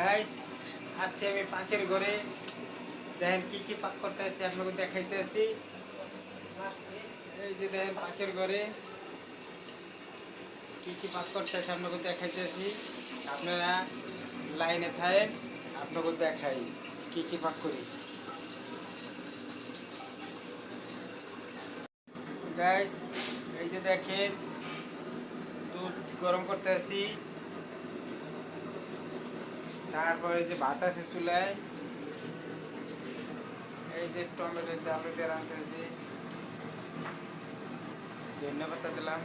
Guys, আসছি আমি পাখির ঘরে। দেখেন কি কি পাক করতে আসি, আপনাকে দেখাইতে আসি। এই যে দেখেন পাখির ঘরে কি কি পাক করতে আসি, আপনাকে দেখাইতে আসি। আপনারা লাইনে থাকেন, আপনাকে দেখাই কি কি পাক করি। গাইস, এই যে দেখেন দুধ গরম করতে আসি। তারপরে যে ভাত আছে চুলায়, এই যে টমেটো আলু দিয়ে রাঁধতেছি, ধন্যবাদ দিলাম।